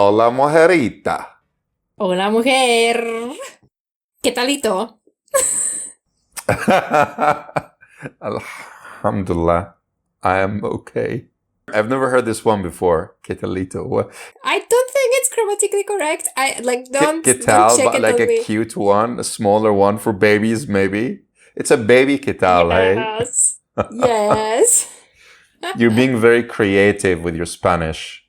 Hola, mujerita. Hola, mujer. ¿Qué talito? Alhamdulillah, I am okay. I've never heard this one before. Ketalito. What? I don't think it's grammatically correct. Don't Ketal, check but it like on a me. cute one, a smaller one for babies, maybe. It's a baby ketal, hey? Yes. Yes. You're being very creative with your Spanish.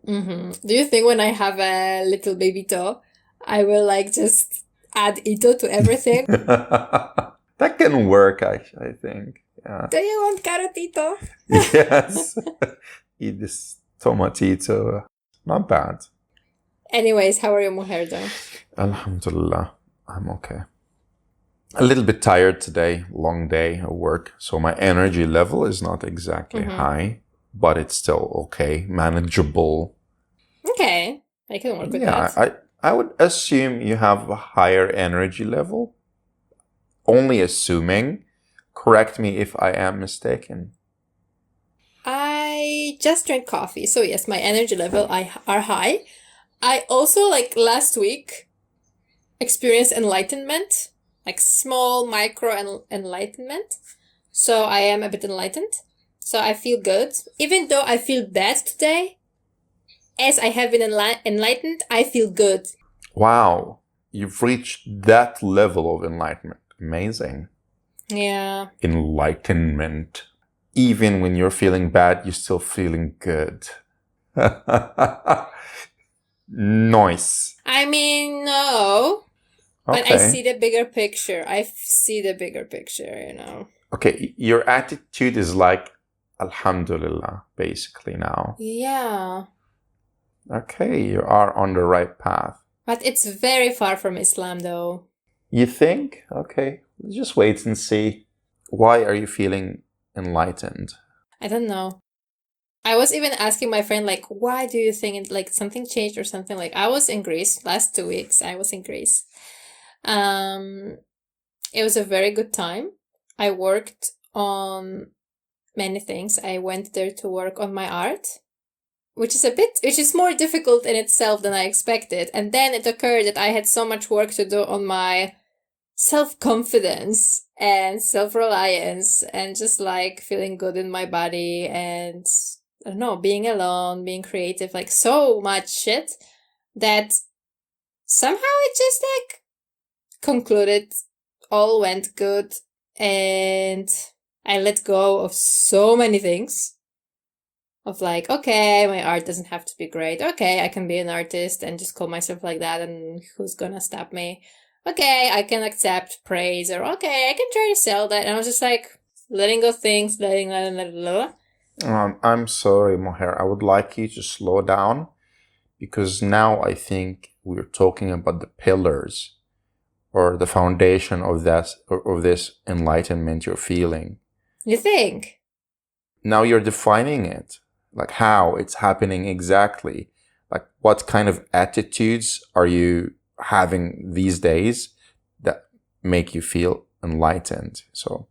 Do you think when I have a little baby toe, I will just add ito to everything? That can work, I think. Yeah. Do you want carotito? Yes. Eat this tomatito. Not bad. Anyways, how are you, mujer, though? Alhamdulillah, I'm okay. A little bit tired today, long day at work, so my energy level is not exactly high, but it's still okay, manageable. Okay, I can work with Yeah, that. I would assume you have a higher energy level. Only assuming. Correct me if I am mistaken. I just drank coffee, so yes, my energy level are high. I also, last week, experienced enlightenment, like small micro enlightenment. So I am a bit enlightened. So I feel good. Even though I feel bad today, as I have been enlightened, I feel good. Wow, you've reached that level of enlightenment. Amazing. Yeah. Enlightenment. Even when you're feeling bad, you're still feeling good. Nice. I mean, no. But I see Okay. the bigger picture. I see the bigger picture. Okay, your attitude is like Alhamdulillah, basically now. Yeah. Okay, you are on the right path. But it's very far from Islam, though. You think? Okay, let's just wait and see. Why are you feeling enlightened? I don't know. I was even asking my friend, why do you think something changed or something? I was in Greece last 2 weeks. I was in Greece. It was a very good time. I worked on many things. I went there to work on my art, which is more difficult in itself than I expected. And then it occurred that I had so much work to do on my self-confidence and self-reliance and just feeling good in my body and I don't know, being alone, being creative, so much shit that somehow it just concluded, all went good, and I let go of so many things. Of okay, my art doesn't have to be great. Okay, I can be an artist and just call myself like that, and who's gonna stop me? Okay, I can accept praise, or okay, I can try to sell that. And I was just letting go things, letting. I'm sorry, Moher. I would like you to slow down because now I think we're talking about the pillars or the foundation of this enlightenment you're feeling. You think? Now you're defining it, like how it's happening exactly. Like what kind of attitudes are you having these days that make you feel enlightened? So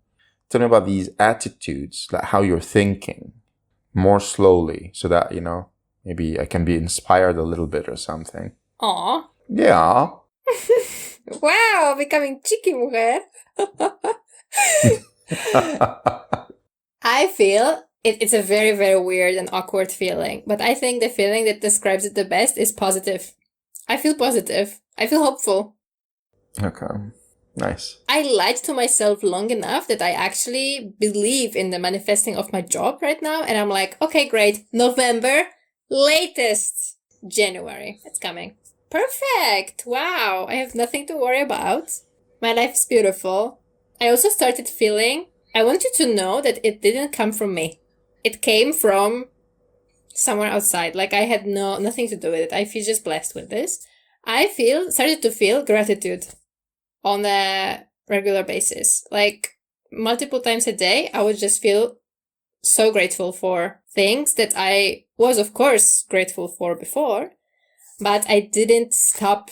tell me about these attitudes, like how you're thinking more slowly so that, maybe I can be inspired a little bit or something. Aw. Yeah. Wow, becoming cheeky, mujer. I feel it's a very, very weird and awkward feeling, but I think the feeling that describes it the best is positive. I feel positive. I feel hopeful. Okay. Nice. I lied to myself long enough that I actually believe in the manifesting of my job right now, and I'm like, okay, great. November, latest January. It's coming. Perfect. Wow. I have nothing to worry about. My life is beautiful. I also started feeling, I want you to know that it didn't come from me. It came from somewhere outside. I had nothing to do with it. I feel just blessed with this. Started to feel gratitude on a regular basis. Multiple times a day, I would just feel so grateful for things that I was, of course, grateful for before, but I didn't stop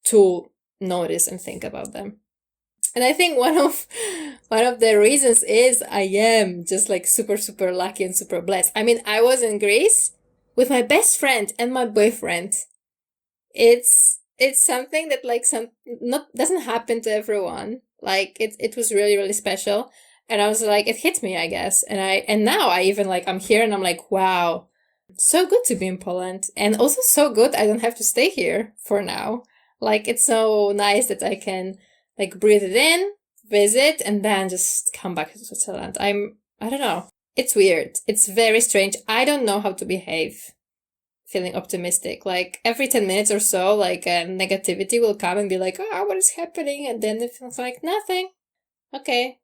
to notice and think about them. And I think one of the reasons is I am just super, super lucky and super blessed. I mean, I was in Greece with my best friend and my boyfriend. it's something that like not doesn't happen to everyone. Like it was really, really special. And I was like, it hit me, I guess. And now I even like, I'm here and I'm like, wow, so good to be in Poland. And also so good I don't have to stay here for now. Like, it's so nice that I can like breathe it in, visit, and then just come back to Switzerland. I don't know. It's weird. It's very strange. I don't know how to behave feeling optimistic. Like every 10 minutes or so, like negativity will come and be like, oh, what is happening? And then it feels like nothing. Okay.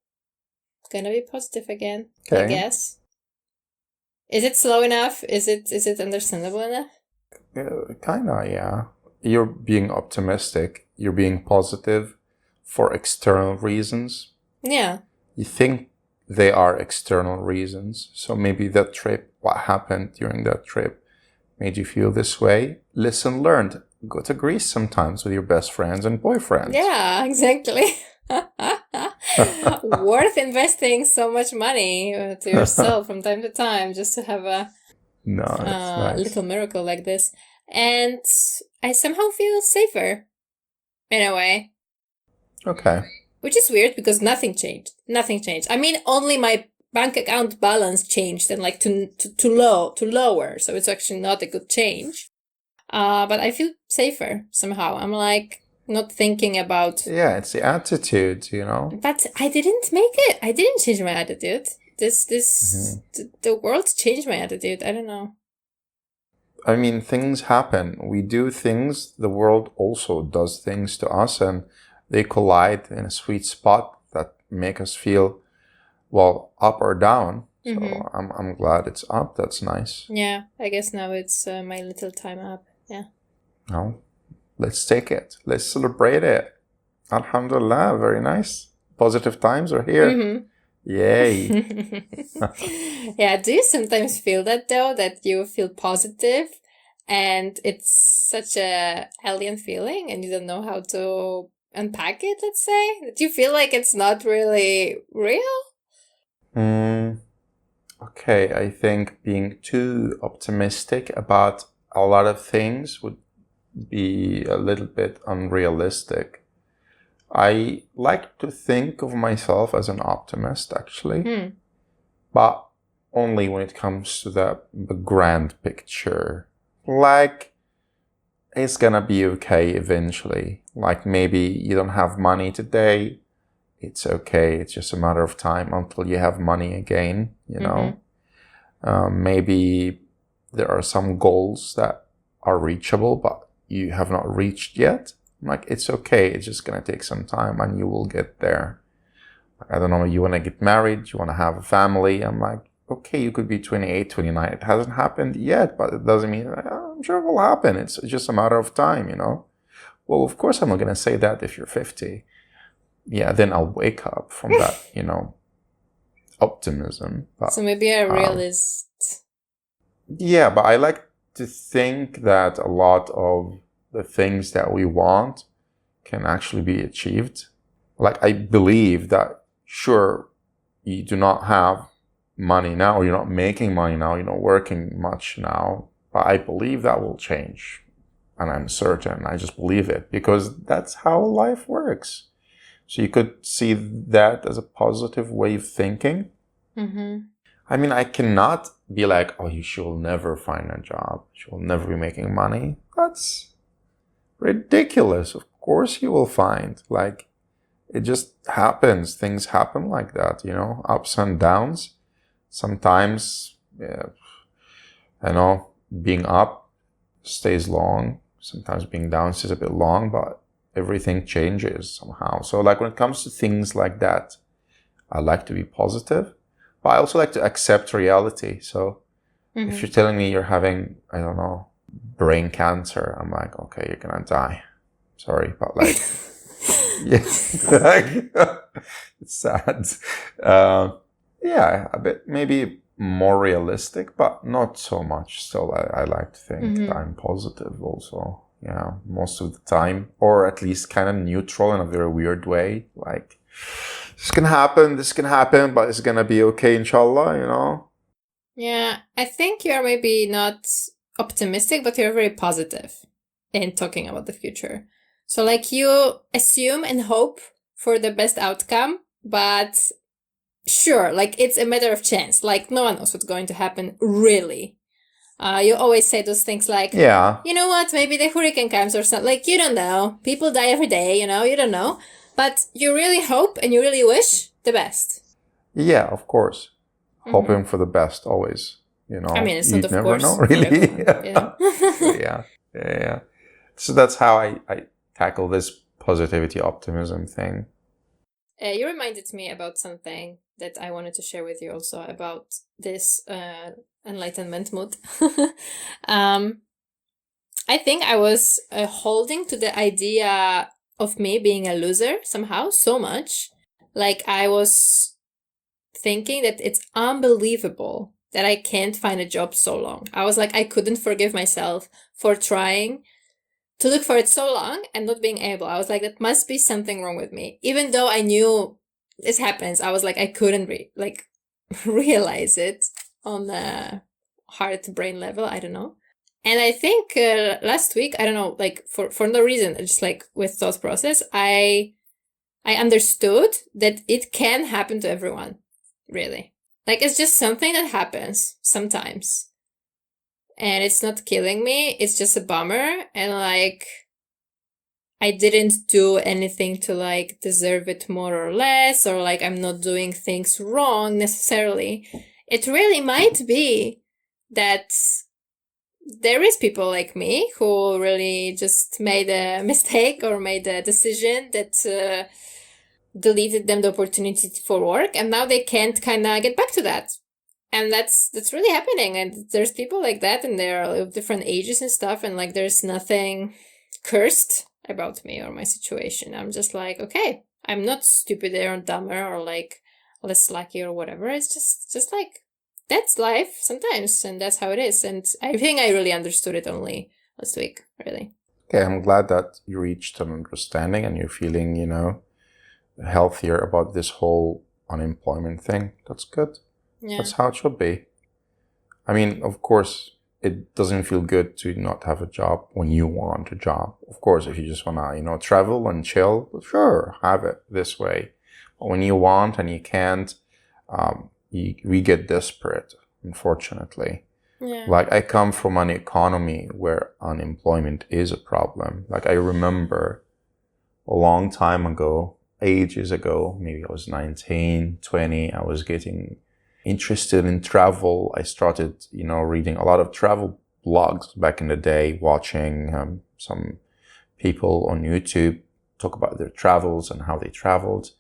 Gonna be positive again, I Okay. guess. Is it slow enough? Is it understandable enough? Kinda, yeah. You're being optimistic. You're being positive for external reasons. Yeah. You think they are external reasons. So maybe that trip, what happened during that trip, made you feel this way. Lesson learned. Go to Greece sometimes with your best friends and boyfriends. Yeah, exactly. Worth investing so much money to yourself from time to time just to have a No, it's nice. little miracle like this. And I somehow feel safer in a way. Okay. Which is weird because nothing changed. Nothing changed. I mean, only my bank account balance changed and like to lower. So it's actually not a good change. But I feel safer somehow. I'm like not thinking about. Yeah, it's the attitude, you know. But I didn't make it. I didn't change my attitude. The world changed my attitude. I don't know. I mean, things happen. We do things. The world also does things to us, and they collide in a sweet spot that make us feel, well, up or down. So I'm glad it's up. That's nice. Yeah, I guess now it's my little time up. Yeah. Now, let's take it. Let's celebrate it. Alhamdulillah, very nice. Positive times are here. Yay. Yeah, do you sometimes feel that though, that you feel positive and it's such a alien feeling and you don't know how to unpack it, let's say? Do you feel like it's not really real? Okay, I think being too optimistic about a lot of things would be a little bit unrealistic. I like to think of myself as an optimist, actually, but only when it comes to the grand picture. Like, it's gonna be okay eventually. Like, maybe you don't have money today. It's okay. It's just a matter of time until you have money again, you know? Maybe there are some goals that are reachable, but you have not reached yet. Like, it's okay. It's just going to take some time and you will get there. Like, I don't know, you want to get married, you want to have a family. I'm like, okay, you could be 28, 29. It hasn't happened yet, but it doesn't mean, I'm sure it will happen. It's just a matter of time, you know? Well, of course, I'm not going to say that if you're 50. Yeah, then I'll wake up from that, you know, optimism. But, so maybe a realist. Yeah, but I like to think that a lot of the things that we want can actually be achieved. Like, I believe that, sure, you do not have money now, or you're not making money now, you're not working much now, but I believe that will change. And I'm certain, I just believe it, because that's how life works. So you could see that as a positive way of thinking. I mean, I cannot be like, oh, she will never find a job. She will never be making money. That's ridiculous. Of course you will find. Like, it just happens. Things happen like that, you know, ups and downs. Sometimes, I know, being up stays long. Sometimes being down stays a bit long, but everything changes somehow. So like when it comes to things like that, I like to be positive, but I also like to accept reality. So if you're telling me you're having, I don't know, brain cancer, I'm like, okay, you're gonna die. Sorry, but like, yeah, it's sad. Yeah, a bit maybe more realistic, but not so much. Still, I like to think that I'm positive also. Yeah, most of the time, or at least kind of neutral in a very weird way. Like, this can happen, but it's gonna be okay, inshallah, you know? Yeah, I think you're maybe not optimistic, but you're very positive. in talking about the future. So like you assume and hope for the best outcome, but sure, like it's a matter of chance. Like no one knows what's going to happen really. You always say those things like, Yeah. you know what, maybe the hurricane comes or something. Like, you don't know. People die every day, you know, you don't know. But you really hope and you really wish the best. Yeah, of course. Hoping for the best always. You know, I mean, it's you not, of never course, know, for really. everyone, you know? Yeah. So that's how I tackle this positivity optimism thing. You reminded me about something that I wanted to share with you also about this enlightenment mood. I think I was holding to the idea of me being a loser somehow so much. Like I was thinking that it's unbelievable that I can't find a job so long. I was like, I couldn't forgive myself for trying to look for it so long and not being able. I was like, that must be something wrong with me. Even though I knew this happens, I was like, I couldn't realize it on a heart brain level. I don't know. And I think last week, I don't know, like for no reason, just like with thought process, I understood that it can happen to everyone, really. Like it's just something that happens sometimes. And it's not killing me, it's just a bummer. And like, I didn't do anything to like deserve it more or less, or like I'm not doing things wrong necessarily. It really might be that there is people like me who really just made a mistake or made a decision that deleted them the opportunity for work, and now they can't kind of get back to that. And that's really happening. And there's people like that, and they're of different ages and stuff, and like there's nothing cursed about me or my situation. I'm just like, okay, I'm not stupider or dumber or like less lucky or whatever. It's just like that's life sometimes, and that's how it is. And I think I really understood it only last week, really. Okay, I'm glad that you reached an understanding and you're feeling, you know, healthier about this whole unemployment thing. That's good. Yeah. That's how it should be. I mean, of course, it doesn't feel good to not have a job when you want a job. Of course, if you just want to, you know, travel and chill, sure, have it this way. But when you want and you can't, we get desperate, unfortunately. Yeah. Like, I come from an economy where unemployment is a problem. Like, I remember a long time ago, ages ago, maybe I was 19, 20, I was getting interested in travel. I started, you know, reading a lot of travel blogs back in the day, watching some people on YouTube talk about their travels and how they traveled.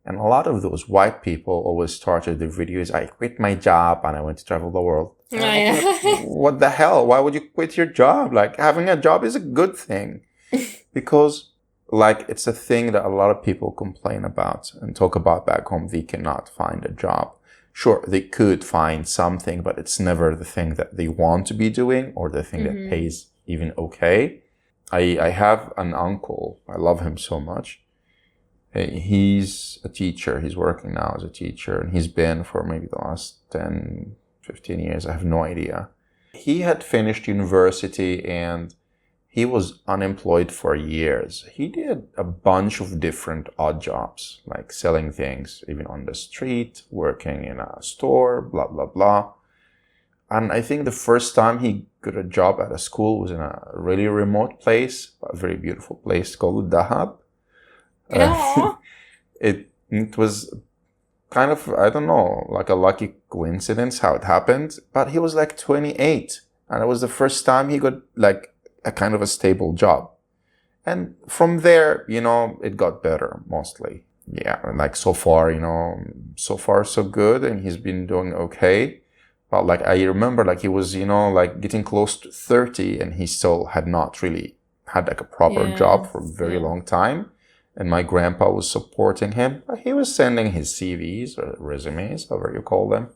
And a lot of those white people always started their videos, I quit my job and I went to travel the world. Oh, yeah. What the hell? Why would you quit your job? Like, having a job is a good thing. Because, like, it's a thing that a lot of people complain about and talk about back home. They cannot find a job. Sure, they could find something, but it's never the thing that they want to be doing or the thing that pays even okay. I have an uncle. I love him so much. He's a teacher. He's working now as a teacher, and he's been for maybe the last 10, 15 years. I have no idea. He had finished university and he was unemployed for years. He did a bunch of different odd jobs, like selling things, even on the street, working in a store, blah, blah, blah. And I think the first time he got a job at a school was in a really remote place, a very beautiful place called Dahab. It was kind of, I don't know, like a lucky coincidence how it happened. But he was like 28. And it was the first time he got like a kind of a stable job. And from there, you know, it got better mostly. Yeah, like so far, you know, so far so good. And he's been doing okay. But like I remember like he was, you know, like getting close to 30 and he still had not really had like a proper job for a very long time. And my grandpa was supporting him. But he was sending his CVs or resumes, however you call them.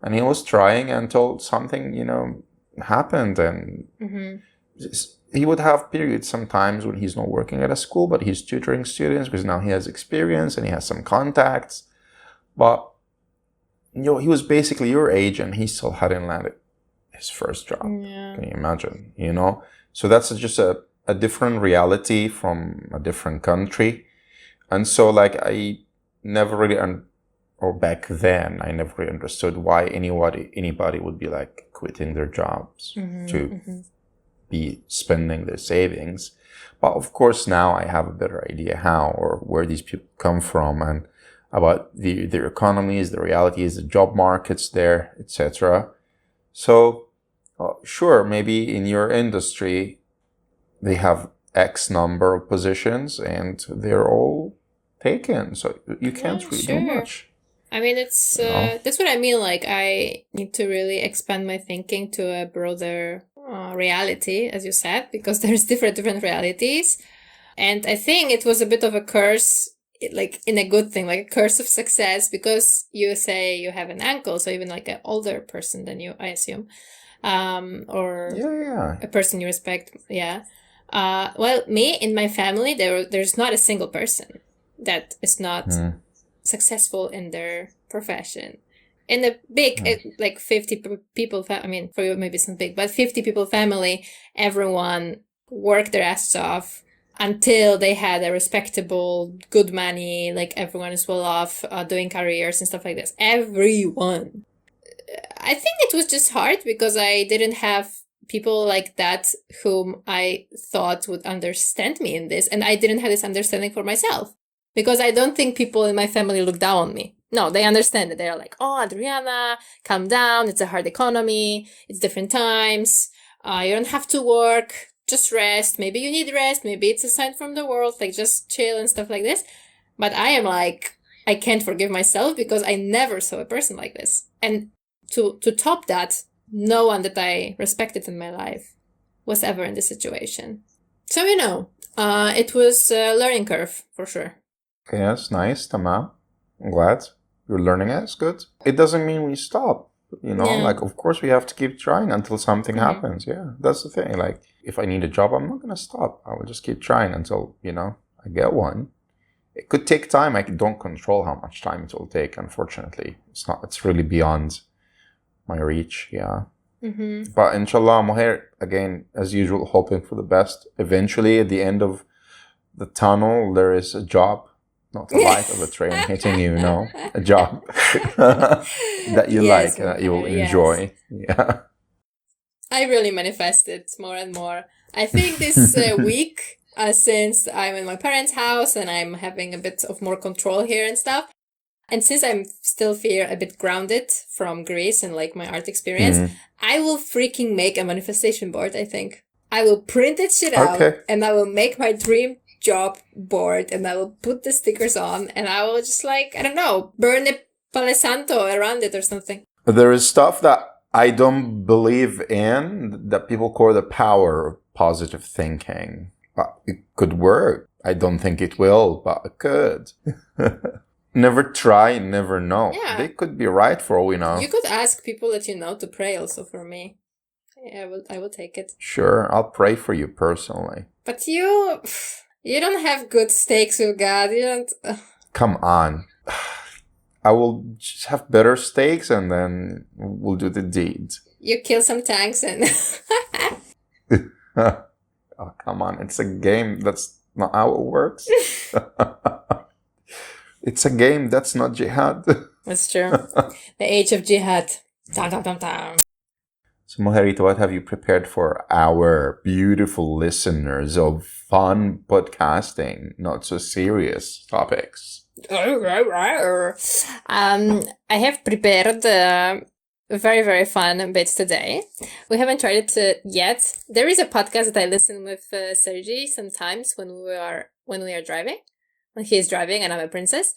And he was trying until something, you know, happened. And he would have periods sometimes when he's not working at a school, but he's tutoring students because now he has experience and he has some contacts. But, you know, he was basically your age and he still hadn't landed his first job. Yeah. Can you imagine? You know? So that's just a a different reality from a different country. And so like I never really, or back then, I never really understood why anybody would be like quitting their jobs to be spending their savings. But of course now I have a better idea how or where these people come from and about their economies, the realities, the job markets there, etc. So sure, maybe in your industry, they have X number of positions and they're all taken. So you can't really do much. I mean, it's that's what I mean. Like, I need to really expand my thinking to a broader reality, as you said, because there's different realities. And I think it was a bit of a curse, like in a good thing, like a curse of success, because you say you have an uncle, so even like an older person than you, I assume, or a person you respect. Yeah. Well, me in my family, there's not a single person that is not successful in their profession. In a big, like 50 people, I mean, for you maybe it's not big, but 50 people family, everyone worked their asses off until they had a respectable, good money, like everyone is well off, doing careers and stuff like this. Everyone. I think it was just hard because I didn't have people like that whom I thought would understand me in this. And I didn't have this understanding for myself because I don't think people in my family look down on me. No, they understand it. They're like, oh, Adriana, calm down. It's a hard economy. It's different times. You don't have to work. Just rest. Maybe you need rest. Maybe it's a sign from the world. Like, just chill and stuff like this. But I am like, I can't forgive myself because I never saw a person like this. And to top that, no one that I respected in my life was ever in this situation. So, it was a learning curve for sure. Yes, nice, Tamam. I'm glad you're learning it. It's good. It doesn't mean we stop. Like, of course, we have to keep trying until something happens. Yeah, that's the thing. Like, if I need a job, I'm not going to stop. I will just keep trying until, I get one. It could take time. I don't control how much time it will take, unfortunately. It's really beyond my reach. Yeah. But inshallah, Moher, again, as usual, hoping for the best. Eventually, at the end of the tunnel, there is a job. Not the light of a train hitting you, a job that you like and that you will enjoy. Yeah. I really manifest it more and more. I think this week, since I'm in my parents' house and I'm having a bit of more control here and stuff, and since I'm still feel a bit grounded from Greece and like my art experience, I will freaking make a manifestation board, I think. I will print that shit out and I will make my dream job board and I will put the stickers on and I will just burn a Palo Santo around it or something. There is stuff that I don't believe in that people call the power of positive thinking. But it could work. I don't think it will, but it could. Never try, never know. Yeah. They could be right for all we know. You could ask people that you know to pray also for me. I will take it. Sure, I'll pray for you personally. But you don't have good steaks with God. You don't... Come on. I will just have better steaks and then we'll do the deed. You kill some tanks and... Oh, come on. It's a game. That's not how it works. It's a game. That's not jihad. That's true. The age of jihad. Dun, dun, dun, dun. So, Moherita, what have you prepared for our beautiful listeners of fun podcasting, not so serious topics? I have prepared very, very fun bits today. We haven't tried it yet. There is a podcast that I listen with Sergi sometimes when we are driving, when he is driving and I'm a princess.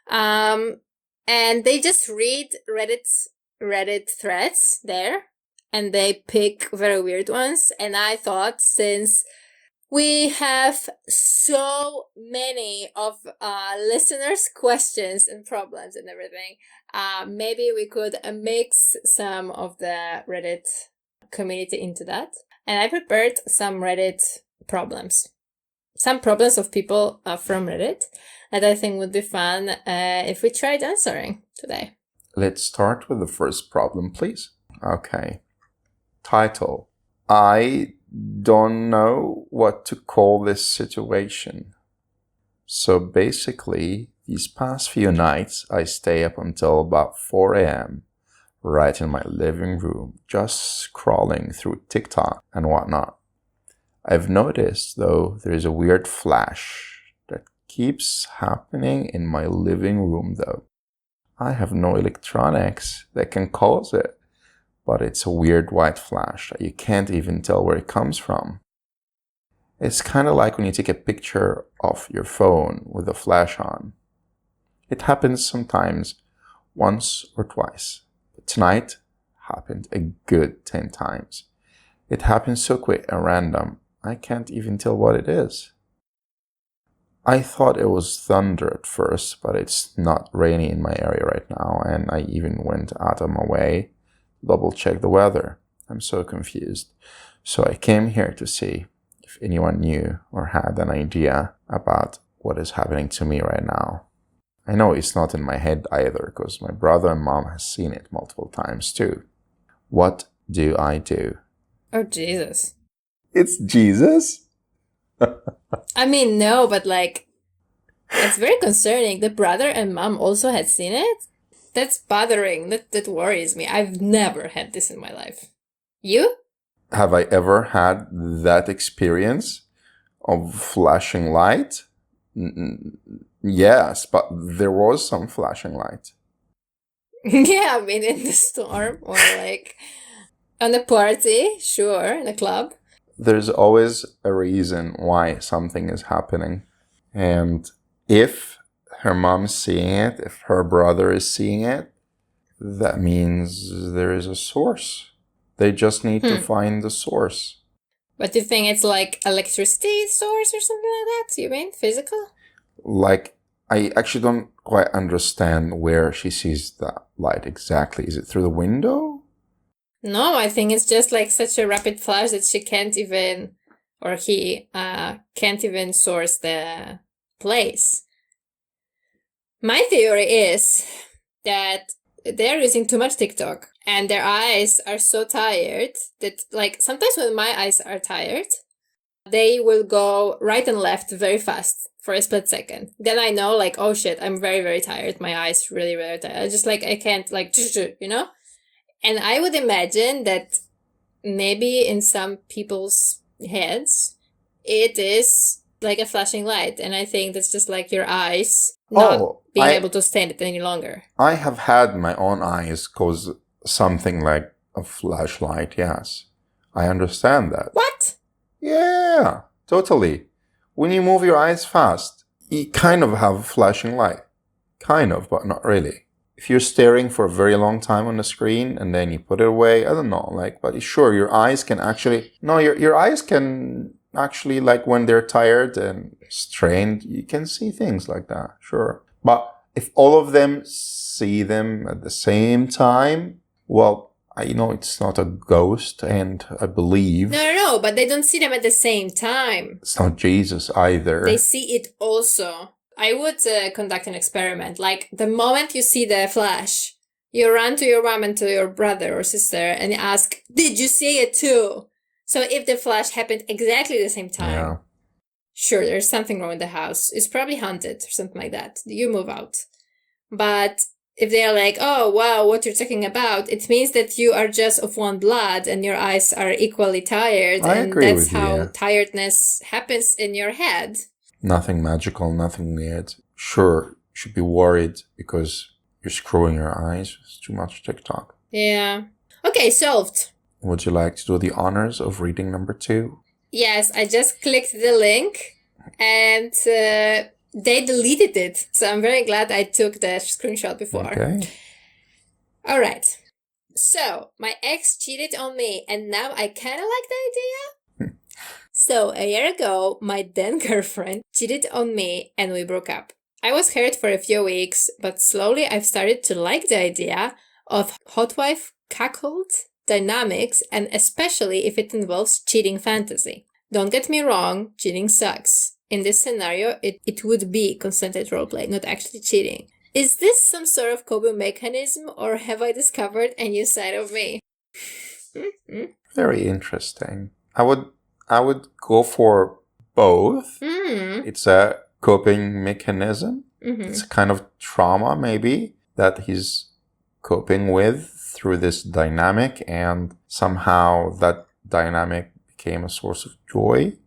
And they just read Reddit threads there. And they pick very weird ones. And I thought since we have so many of listeners' questions and problems and everything, maybe we could mix some of the Reddit community into that. And I prepared some Reddit problems. Some problems of people from Reddit that I think would be fun if we tried answering today. Let's start with the first problem, please. Okay. Title. I don't know what to call this situation. So basically, these past few nights, I stay up until about 4 a.m. right in my living room, just scrolling through TikTok and whatnot. I've noticed, though, there's a weird flash that keeps happening in my living room, though. I have no electronics that can cause it, but it's a weird white flash that you can't even tell where it comes from. It's kind of like when you take a picture of your phone with a flash on. It happens sometimes, once or twice. But tonight happened a good 10 times. It happens so quick and random, I can't even tell what it is. I thought it was thunder at first, but it's not rainy in my area right now, and I even went out of my way to double check the weather. I'm so confused. So I came here to see if anyone knew or had an idea about what is happening to me right now. I know it's not in my head either, because my brother and mom has seen it multiple times too. What do I do? Oh, Jesus. It's Jesus? I mean, no, but like, it's very concerning. The brother and mom also had seen it? That's bothering. That worries me. I've never had this in my life. You? Have I ever had that experience of flashing light? Yes, but there was some flashing light. Yeah, I mean, in the storm or like on a party, sure, in a club. There's always a reason why something is happening. And if her mom's seeing it, if her brother is seeing it, that means there is a source. They just need to find the source. But do you think it's like electricity source or something like that? You mean physical? Like, I actually don't quite understand where she sees that light exactly. Is it through the window? No, I think it's just like such a rapid flash that she can't even, or he can't even source the place. My theory is that they're using too much TikTok and their eyes are so tired that, like, sometimes when my eyes are tired, they will go right and left very fast for a split second. Then I know, like, oh shit, I'm very, very tired. My eyes really, really tired. I just, like, I can't, like, you know? And I would imagine that maybe in some people's heads, it is like a flashing light. And I think that's just like your eyes not being able to stand it any longer. I have had my own eyes cause something like a flashlight, yes. I understand that. What? Yeah, totally. When you move your eyes fast, you kind of have a flashing light. Kind of, but not really. If you're staring for a very long time on the screen and then you put it away, I don't know, like, but sure, your eyes can actually, no, your eyes can actually, like, when they're tired and strained, you can see things like that, sure. But if all of them see them at the same time, well, I know it's not a ghost, and I believe... No, but they don't see them at the same time. It's not Jesus either. They see it also. I would conduct an experiment. Like, the moment you see the flash, you run to your mom and to your brother or sister and ask, did you see it too? So if the flash happened exactly the same time, sure, there's something wrong with the house. It's probably haunted or something like that. You move out. But if they're like, oh, wow, what you're talking about, it means that you are just of one blood and your eyes are equally tired. I agree that's with you, how yeah. tiredness happens in your head. Nothing magical, nothing weird. Sure, you should be worried because you're screwing your eyes. It's too much TikTok. Yeah. Okay, solved. Would you like to do the honors of reading number 2? Yes, I just clicked the link and they deleted it. So I'm very glad I took the screenshot before. Okay. All right. So my ex cheated on me and now I kind of like the idea. So a year ago, my then girlfriend cheated on me and we broke up. I was hurt for a few weeks, but slowly I've started to like the idea of hot wife cuckold dynamics, and especially if it involves cheating fantasy. Don't get me wrong, cheating sucks. In this scenario, it would be consented roleplay, not actually cheating. Is this some sort of coping mechanism, or have I discovered a new side of me? Very interesting. I would I would go for both. Mm. It's a coping mechanism. Mm-hmm. It's a kind of trauma, maybe, that he's coping with through this dynamic, and somehow that dynamic became a source of joy.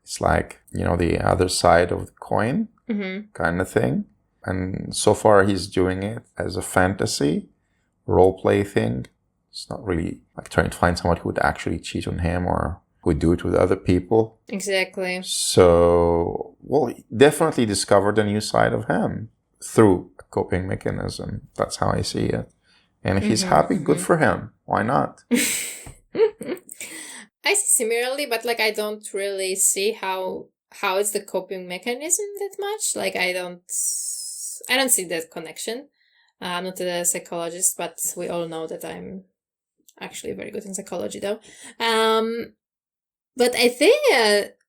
It's like, the other side of the coin kind of thing. And so far he's doing it as a fantasy, role play thing. It's not really like trying to find someone who would actually cheat on him or would do it with other people. Exactly. So, he definitely discovered a new side of him through a coping mechanism. That's how I see it. And if he's happy, good for him. Why not? I see similarly, but like I don't really see how it's the coping mechanism that much. Like I don't see that connection. I'm not a psychologist, but we all know that I'm actually very good in psychology, though. But I think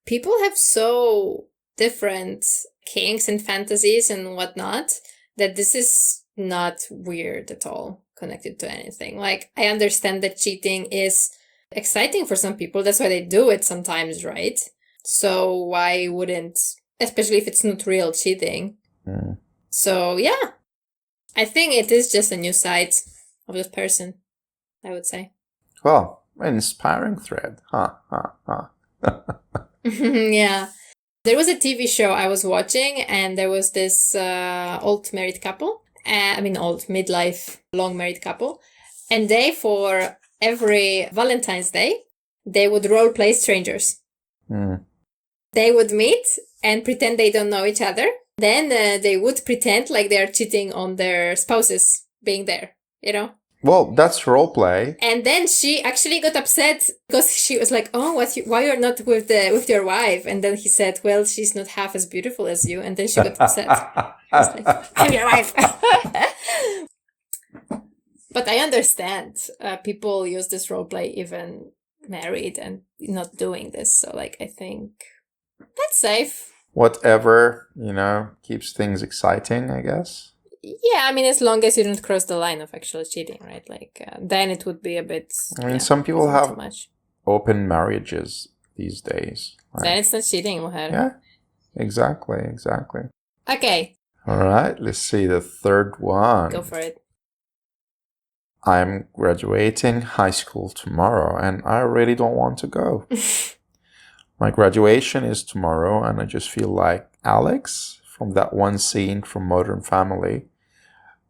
people have so different kinks and fantasies and whatnot that this is not weird at all connected to anything. Like I understand that cheating is exciting for some people. That's why they do it sometimes, right? So why wouldn't, especially if it's not real cheating? Mm. So yeah, I think it is just a new side of this person, I would say. Well, an inspiring thread. Yeah. There was a TV show I was watching, and there was this old married couple. Old midlife, long married couple. And they, for every Valentine's Day, they would role play strangers. Mm. They would meet and pretend they don't know each other. Then they would pretend like they're cheating on their spouses being there, Well, that's role play. And then she actually got upset because she was like, "Oh, why you're not with your wife?" And then he said, "Well, she's not half as beautiful as you." And then she got upset. She was like, "I'm your wife." But I understand people use this role play even married and not doing this. So, like, I think that's safe. Whatever, keeps things exciting, I guess. Yeah, as long as you don't cross the line of actual cheating, right? Like, then it would be a bit. Some people have too much. Open marriages these days. Then it's not cheating, mujer. Yeah, exactly. Okay. All right, let's see the third one. Go for it. I'm graduating high school tomorrow, and I really don't want to go. My graduation is tomorrow, and I just feel like Alex from that one scene from Modern Family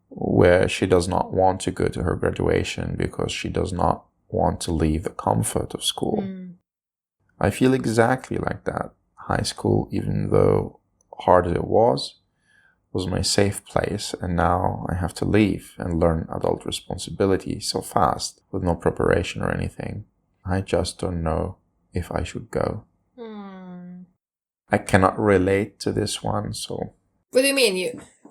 where she does not want to go to her graduation because she does not want to leave the comfort of school. I feel exactly like that. High school, even though hard as it was my safe place, and now I have to leave and learn adult responsibility so fast with no preparation or anything. I just don't know if I should go. I cannot relate to this one, so... What do you mean?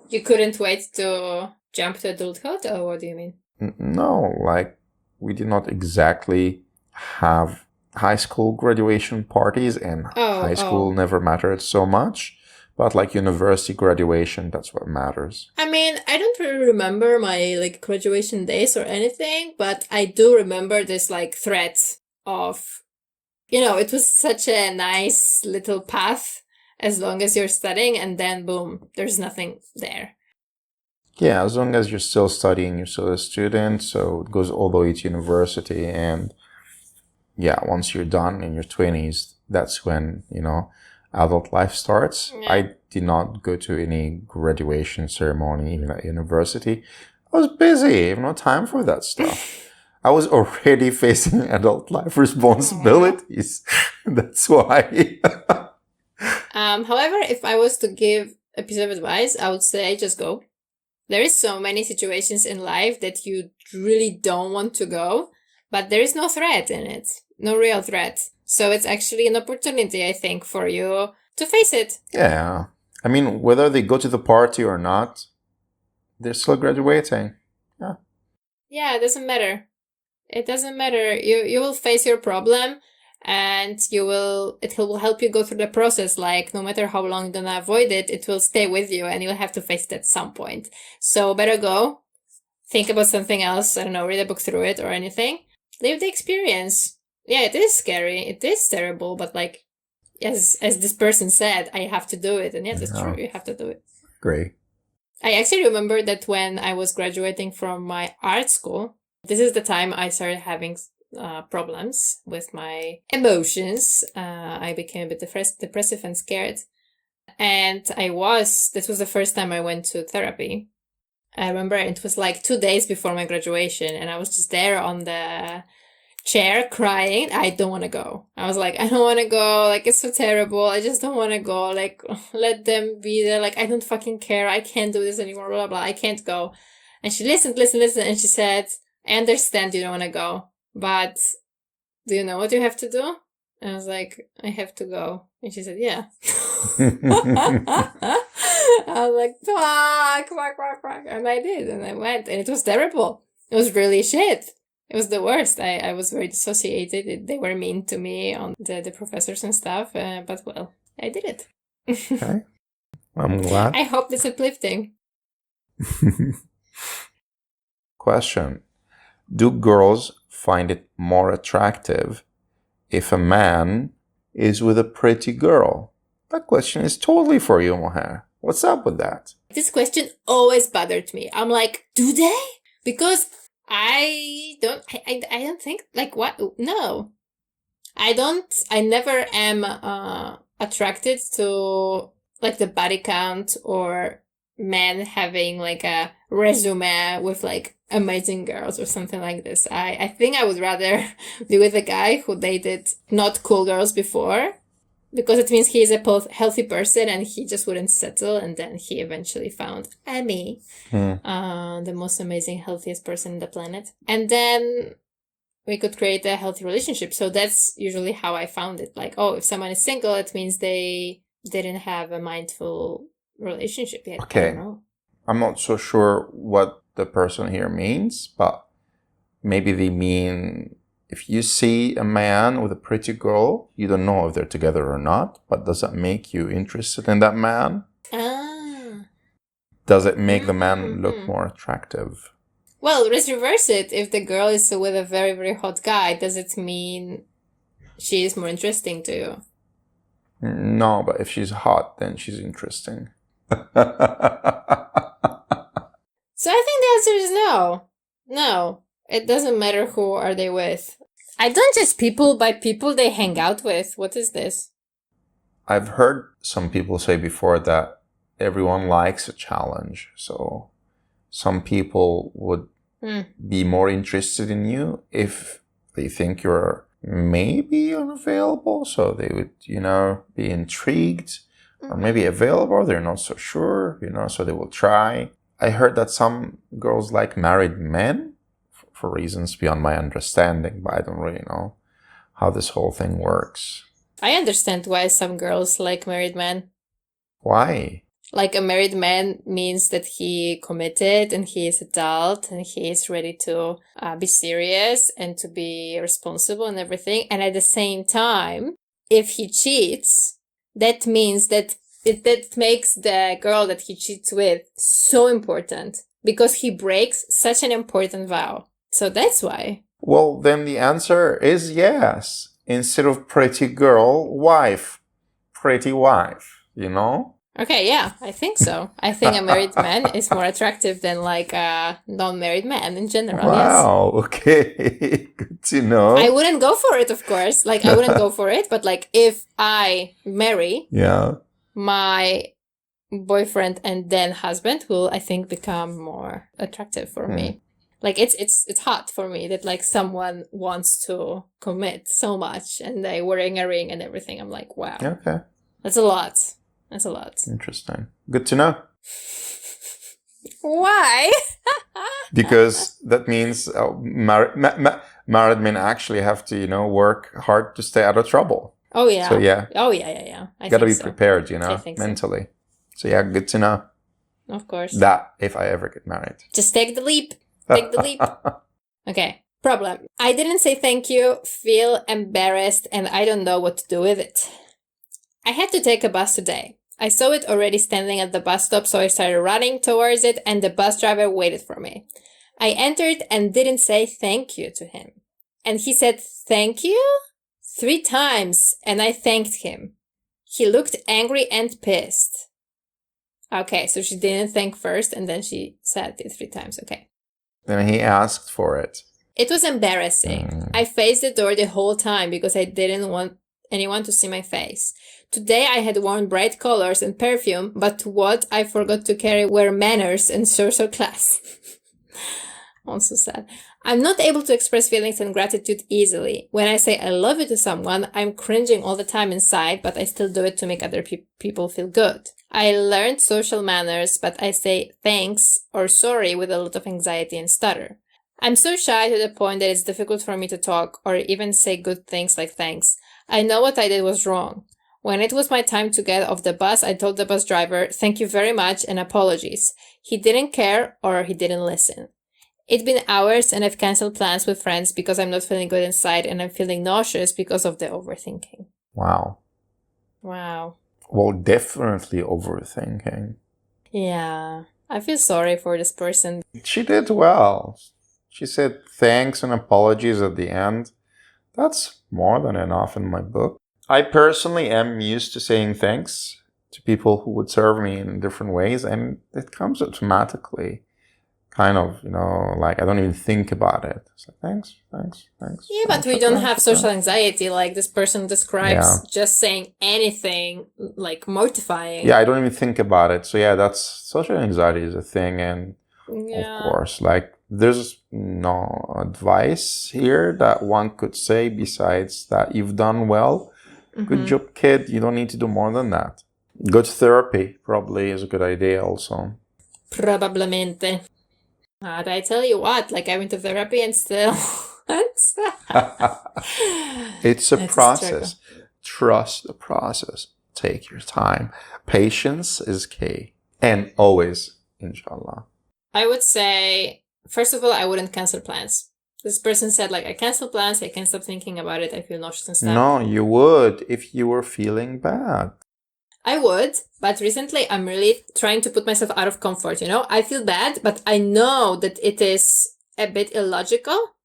You couldn't wait to jump to adulthood, or what do you mean? No, like, we did not exactly have high school graduation parties, and high school never mattered so much. But like university graduation, that's what matters. I don't really remember my graduation days or anything, but I do remember this threat of, it was such a nice little path as long as you're studying, and then boom, there's nothing there. Yeah, as long as you're still studying, you're still a student, so it goes all the way to university, and yeah, once you're done in your 20s, that's when, adult life starts. Yeah. I did not go to any graduation ceremony, even at university. I was busy. I have no time for that stuff. I was already facing adult life responsibilities. That's why. However, if I was to give a piece of advice, I would say just go. There is so many situations in life that you really don't want to go, but there is no threat in it. No real threat. So it's actually an opportunity, I think, for you to face it. Yeah. Whether they go to the party or not, they're still graduating. Yeah. Yeah, it doesn't matter. It doesn't matter. You will face your problem, and it will help you go through the process. Like, no matter how long you're gonna avoid it, it will stay with you, and you'll have to face it at some point. So better go. Think about something else. I don't know, read a book through it or anything. Live the experience. Yeah, it is scary. It is terrible, but like, as this person said, I have to do it. And yes, it's true. You have to do it. Great. I actually remember that when I was graduating from my art school, this is the time I started having problems with my emotions. I became a bit depressive and scared. And this was the first time I went to therapy. I remember it was like 2 days before my graduation, and I was just there on the chair crying. I don't want to go. I was like, I don't want to go. Like, it's so terrible. I just don't want to go. Like, let them be there. Like, I don't fucking care. I can't do this anymore. Blah, blah. I can't go. And she listened. And she said, I understand you don't want to go, but do you know what you have to do? And I was like, I have to go. And she said, yeah. I was like, fuck. And I did. And I went. And it was terrible. It was really shit. It was the worst. I was very dissociated. They were mean to me, on the professors and stuff. But well, I did it. Okay. I'm glad. I hope it's uplifting. Question. Do girls find it more attractive if a man is with a pretty girl? That question is totally for you, Moher. What's up with that? This question always bothered me. I'm like, do they? Because I don't think, like, what? No. I never am attracted to, like, the body count or men having, like, a resume with, like, amazing girls or something like this. I think I would rather be with a guy who dated not cool girls before, because it means he is a healthy person and he just wouldn't settle, and then he eventually found me, the most amazing, healthiest person on the planet. And then we could create a healthy relationship. So that's usually how I found it. Like, oh, if someone is single, it means they didn't have a mindful relationship yet. Okay. I don't know. I'm not so sure what the person here means, but maybe they mean if you see a man with a pretty girl, you don't know if they're together or not, but does that make you interested in that man? Ah. Does it make the man look more attractive? Well, let's reverse it. If the girl is with a very, very hot guy, does it mean she is more interesting to you? No, but if she's hot, then she's interesting. So I think the answer is no. No. It doesn't matter who are they with. I don't judge people by people they hang out with. What is this? I've heard some people say before that everyone likes a challenge. So some people would be more interested in you if they think you're maybe unavailable. So they would, be intrigued, or maybe available. They're not so sure, so they will try. I heard that some girls like married men for reasons beyond my understanding, but I don't really know how this whole thing works. I understand why some girls like married men. Why? Like, a married man means that he committed and he is adult and he is ready to be serious and to be responsible and everything. And at the same time, if he cheats, that means that that makes the girl that he cheats with so important, because he breaks such an important vow. So that's why. Well, then the answer is yes. Instead of pretty girl, wife. Pretty wife, Okay, yeah, I think so. I think a married man is more attractive than, like, a non-married man in general. Wow, yes. Okay. Good to know. I wouldn't go for it, of course. Like, I wouldn't go for it, but, like, if I marry, my boyfriend and then husband will, I think, become more attractive for me. Like, it's hot for me that, like, someone wants to commit so much and they wearing a ring and everything. I'm like, wow. Okay. That's a lot. That's a lot. Interesting. Good to know. Why? Because that means married men actually have to, work hard to stay out of trouble. Oh, yeah. So, yeah. Oh, yeah. I gotta be prepared, So. mentally. So, yeah, good to know. Of course. That if I ever get married. Just take the leap. Take the leap. Okay. Problem. I didn't say thank you, feel embarrassed, and I don't know what to do with it. I had to take a bus today. I saw it already standing at the bus stop, so I started running towards it, and the bus driver waited for me. I entered and didn't say thank you to him. And he said, thank you? 3 times. And I thanked him. He looked angry and pissed. Okay, so she didn't thank first and then she said it 3 times. Okay. Then he asked for it. It was embarrassing. I faced the door the whole time because I didn't want anyone to see my face. Today I had worn bright colors and perfume, but what I forgot to carry were manners and social class. Also sad. I'm not able to express feelings and gratitude easily. When I say I love you to someone, I'm cringing all the time inside, but I still do it to make other people feel good. I learned social manners, but I say thanks or sorry with a lot of anxiety and stutter. I'm so shy to the point that it's difficult for me to talk or even say good things like thanks. I know what I did was wrong. When it was my time to get off the bus, I told the bus driver, thank you very much and apologies. He didn't care or he didn't listen. It's been hours and I've canceled plans with friends because I'm not feeling good inside and I'm feeling nauseous because of the overthinking. Wow. Wow. Well, definitely overthinking. Yeah. I feel sorry for this person. She did well. She said thanks and apologies at the end. That's more than enough in my book. I personally am used to saying thanks to people who would serve me in different ways, and it comes automatically. Kind of, like I don't even think about it. It's like, thanks. Yeah, but we don't have social anxiety like this person describes. Yeah. Just saying anything, like mortifying. Yeah, I don't even think about it. So yeah, that's social anxiety is a thing, and yeah. Of course, like there's no advice here that one could say besides that you've done well. Good job, kid. You don't need to do more than that. Good therapy probably is a good idea also. Probablemente. I tell you what, like I went to therapy and still... It's a process. Trust the process. Take your time. Patience is key. And always, inshallah. I would say, first of all, I wouldn't cancel plans. This person said, like, I cancel plans, I can't stop thinking about it, I feel nauseous and stuff. No, you would if you were feeling bad. I would, but recently I'm really trying to put myself out of comfort, I feel bad, but I know that it is a bit illogical.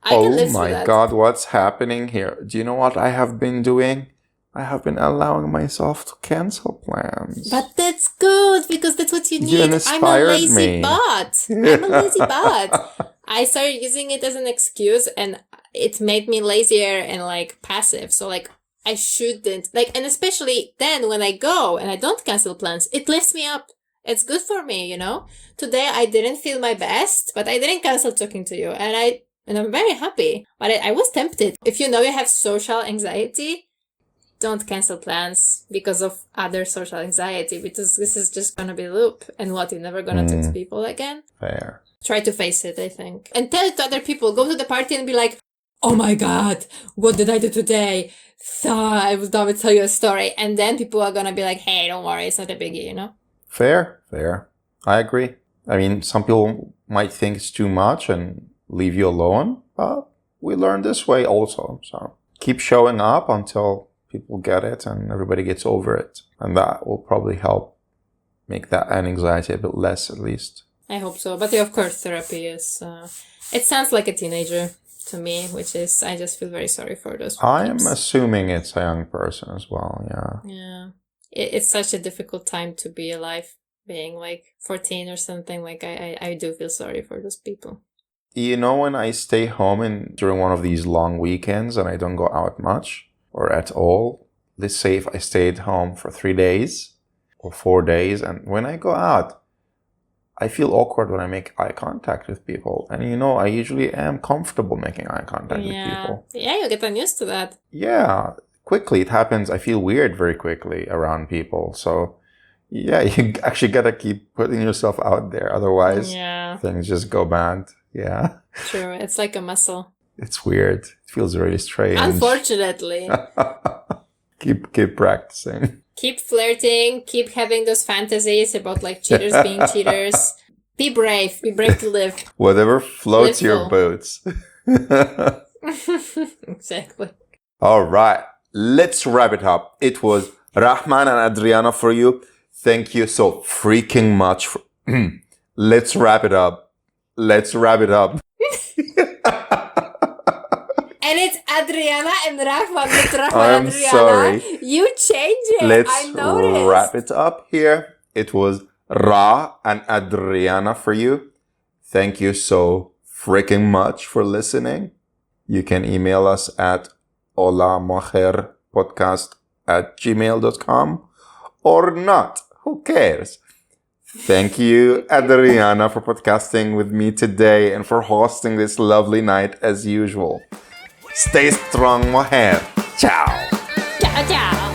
I can live through that. Oh my God, what's happening here? Do you know what I have been doing? I have been allowing myself to cancel plans. But that's good, because that's what you need. You inspired I'm a lazy me. bot. I'm a lazy bot. I started using it as an excuse, and it made me lazier and, like, passive. So, like, I shouldn't. Like, and especially then when I go and I don't cancel plans, it lifts me up. It's good for me, Today I didn't feel my best, but I didn't cancel talking to you. And I'm very happy. But I was tempted. If you know you have social anxiety, don't cancel plans because of other social anxiety, because this is just gonna be a loop. And what, you're never gonna talk to people again? Fair. Try to face it, I think. And tell it to other people. Go to the party and be like, oh my God, what did I do today? I was done with tell you a story. And then people are gonna be like, hey, don't worry, it's not a biggie, Fair. I agree. I mean, some people might think it's too much and leave you alone, but we learn this way also. So keep showing up until people get it and everybody gets over it. And that will probably help make that anxiety a bit less, at least. I hope so. But yeah, of course, therapy is... it sounds like a teenager to me, which is... I just feel very sorry for those people. I'm assuming it's a young person as well, yeah. Yeah. It's such a difficult time to be alive, being like 14 or something. Like, I do feel sorry for those people. When I stay home during one of these long weekends and I don't go out much or at all, let's say if I stayed home for 3 days or 4 days, and when I go out, I feel awkward when I make eye contact with people. And I usually am comfortable making eye contact with people. Yeah, you get unused to that. Yeah, quickly it happens. I feel weird very quickly around people. So yeah, you actually gotta keep putting yourself out there. Otherwise, things just go bad. Yeah. True. It's like a muscle. It's weird. It feels really strange. Unfortunately. Keep practicing. Keep flirting. Keep having those fantasies about like cheaters being cheaters. Be brave. Be brave to live. Whatever floats your boats. Exactly. All right. Let's wrap it up. It was Rahman and Adriana for you. Thank you so freaking much. Let's wrap it up. And it's Adriana and Rahman with Rahman I'm Adriana. sorry. You change it. Let's I noticed. wrap it up here. It was Ra and Adriana for you. Thank you so freaking much for listening. You can email us at hola mujers@gmail.com or not. Who cares? Thank you, Adriana, for podcasting with me today and for hosting this lovely night as usual. Stay strong, mujer. Ciao. Ciao, ciao.